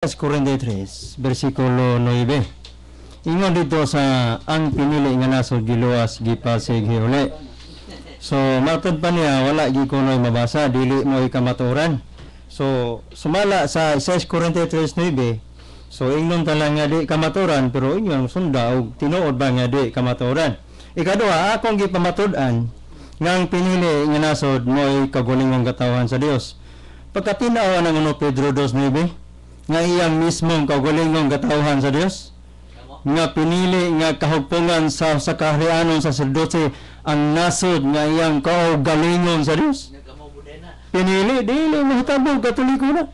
43, versikulo 9. Ingon dito sa ang pinili nga nasod giluwas gipasig hiuli. So matod pa niya wala gi kunoy mabasa dili mo ikamaturan. So sumala sa 6:43:9. So ingnon ta lang nga di kamaturan pero ingon sunda og tinuod ba nga di kamaturan. Ikaduha akong gipamatud-an nga ang pinili nga nasod mo'y kagulingong katawhan sa Dios. Pagkatinaw ng Pedro 2:9 nga iyang mismong kaugalingong katawhan sa Dios nga pinili nga kahugpungan sa kaharianon sa sacerdote ang nasod nga iyang kaugalingon sa Dios. Pinili dili mahitabo katoliko na,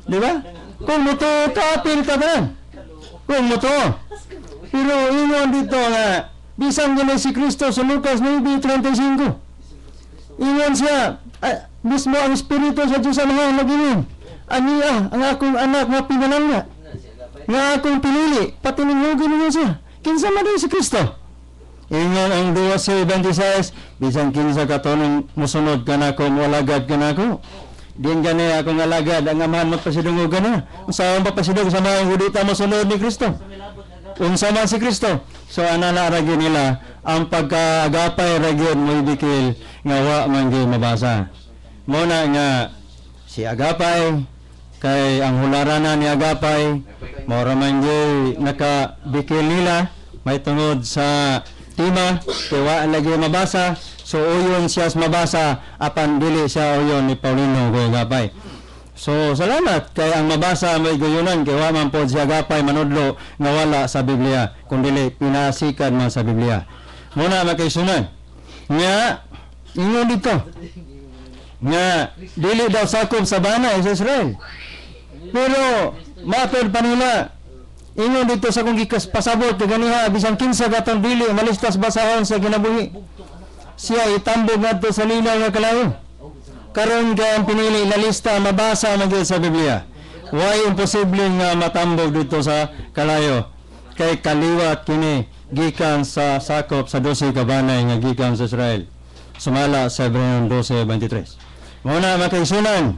di ba? Kung moto kapil ka ba, kung moto pero ingon dito nga bisan gani si Kristo sa Lucas 9:35 ingon siya mismo ang Espiritu sa Diyos ang nagingin aniya ang akong anak nga pinalangga nga akong pinili pati ninugin niya siya kinsa man si Kristo. Ingon ang 2:26 bisan kinsa katonong musunod kanako walagad kanako din gani akong alagad ang amahan magpasidungogan na usaon pa pasidug sa mga hudita mosunod ni Kristo unsa man si Kristo. So anana ragyo nila ang pagkaagapay ragyo mo ibikil nga wa man gyud mabasa mo na nga si agapay kay ang hularana ni agapay mora man gyud nakabikil nila may tungod sa tima kay wa lagi mabasa so uyon siya mabasa apan dili siya uyon ni Paulino kay agapay. So salamat kay ang mabasa may gayunan kay wa man pod siya agapay manudlo nga wala sa Biblia kundi pinasikan man sa Biblia. Muna makaisunan nga ingon dito nga dili daw sakop sa bana sa Israel. Pero matod pa nila ingon dito sa kung pasabot ganiha bisan kinsa gatong dili malistas basahon sa kinabuhi siya itambog ngadto sa linaw nga kalayo karon kay ang pinili na lista mabasa man sa Biblia. Why imposible nga matambog dito sa kalayo kay kaliwat kini gikan sa sakop sa 12 ka banay nga gikan sa Israel. Sumala sa Hebreo 12:23. Muna makaisunan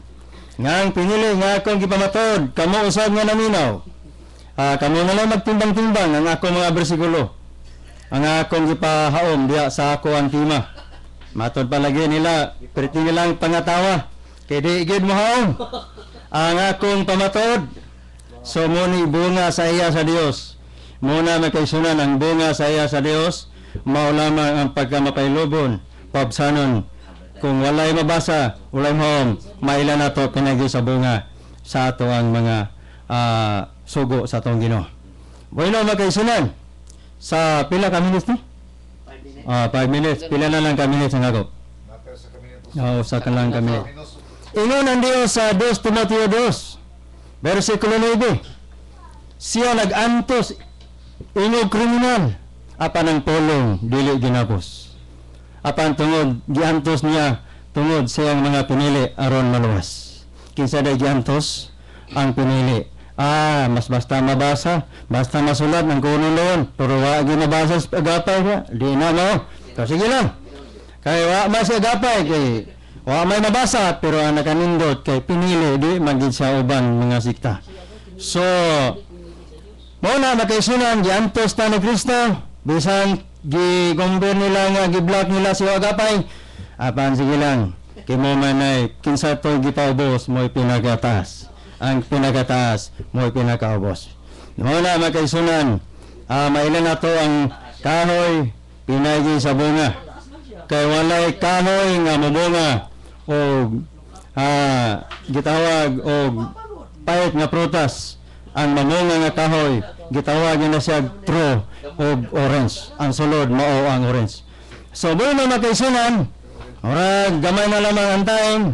nga ang pinili nga akong gipamatod kamo usab nga naminaw. Kamo na lang magtimbang-timbang ang akong mga bersikulo. Ang akong gipahaom diya sa ako ang tima. Matod palagi nila, perti nilang pangatawa. Kay di gid mo haom. Ang akong pamatod. So muni bunga sa iya sa Dios. Muna makaisunan ang bunga sa iya sa Dios. Mao lamang ang pagkamapailubon, pabsanon. Kung walay mabasa, walay mahom, mailan na ito pinagi sa bunga sa ato ang mga sugo sa atong Ginoo. Bueno, makaisunan. Sa pila ka minutes ni? 5 minutes. Pila na lang ka minutes ang ako? Sa kalang ka minutes. Ingon ang Dios sa 2 Timoteo 2, versikulo 9. Siya nag-antos ingog kriminal apan ang pulong dili ginapos. Apan tungod giantos niya tungod siyang mga pinili aron maluwas. Kinsa day giantos ang pinili? Mas basta mabasa, basta masulat ng kunong doon. Pero wa ginabasa sa agapay niya. Di na mo. So sige lang. Kaya wa mas agapay kay wa may mabasa pero ang nakanindot kay pinili di magid sa ubang mga sikta. So muna makaisunan giantos ta ni Kristo bisan gigomber nila nga giblock nila si agapay. Apan sige lang. Kay mo man ay kinsa to gipaubos mo pinagataas. Ang pinagataas mo pinakaubos. Muna makaisunan mailan na to ang kahoy pinagi sa bunga. Kay walay kahoy nga mabunga o gitawag o payat nga prutas. Ang mamunga nga kahoy gitawag na siya true o orange. Ang sulod mao ang orange. So muna makaisunan ora gamay na lamang ang time.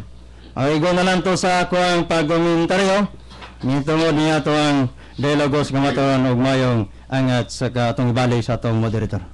Igo na lang to sa ako ang pag-komentaryo. Nitungod niya to ang dialogos kamaton og mayong angat sa katong ibalik sa atong moderator.